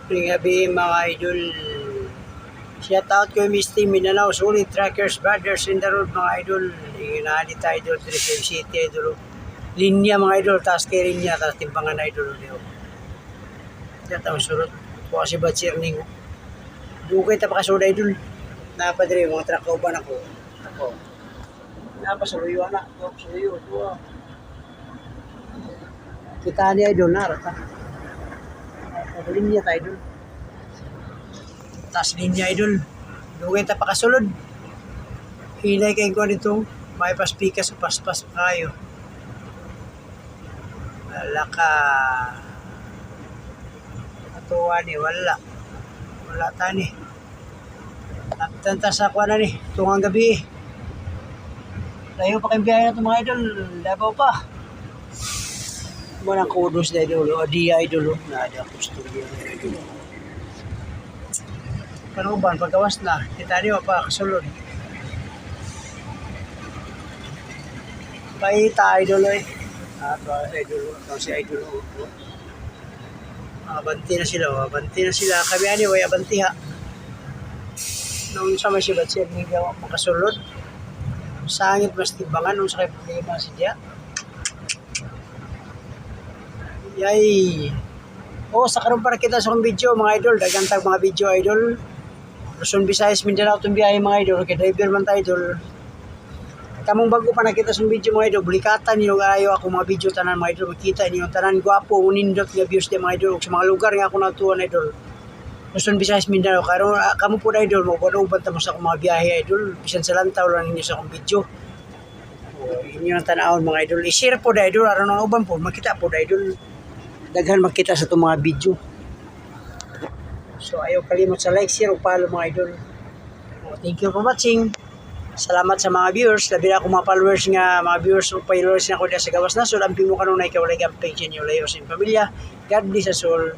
Gabi mga idol. Shout out ko yung Miss Team Mindanao, Sulit, Trackers, Brothers in the Road mga idol. Inaalit tayo idol, Tripim City idol. Linya mga idol, taas kay linya, taas timpangan idol. Diyan tayo surot. Kuha si Batsir Ning. Dugay ta pa kasoda idol. Napadre mga truck ko ba ako. Ako. Napasuyo anak, suyo. Kita ni idol na rata. Linya tayo idol. Taas linya idol. Dugay ta pa kasulod. Hinay kay ko dito. May paspika sa paspas pa kayo. Wala ka. Atuwa ni wala. Wala tani. Nagtanta sa kwa na ni. Tungang gabi. Layo pa kayong biyahe na ito mga idol. Labaw pa. Manang kudos na idol. O diya idol. Nada gusto niya na idol. Panuban, pagkawas na. Kita niyo pa, kasulod. Paita idol eh. Idol. Si idol. Abanti na sila. Abanti na sila. Kami ani, way abanti ha. Nung sa may sibat siya, hindi ako makasulod. Sangit mas tibangan nung sakay problema siya. Yay! Oh, sa karoon para kita sa akong video mga idol. Dagantag mga video idol. Luzon, Visayas, Mindanao itong biyahe mga idol. Kaya driver man tayo idol. Kamong bago pa nakita sa video mga idol. Bulikatan niyo kayo ako mga video tanan mga idol. Makita niyo tanan gwapo. Unindot nga views niya mga idol. Sa mga lugar nga ako natuwan idol. Luzon, Visayas, Mindanao. Karon kamo po na idol. Magpanoban tamo sa akong mga biyahe idol. Bisan sa lantaw lang ninyo sa akong video. Inyo ang tanawon mga idol. I-share po na idol. Aron ang uban po. Makita po na idol. Daghan makita sa itong mga video. So ayaw kalimot sa like, share, o follow mga idol. Thank you for watching. Salamat sa mga viewers. Labi na ako mga followers nga, mga viewers o followers na ako sa gawas na. So lamping mo kanunay ka walay gamping sa inyo layo sa pamilya. God bless us all.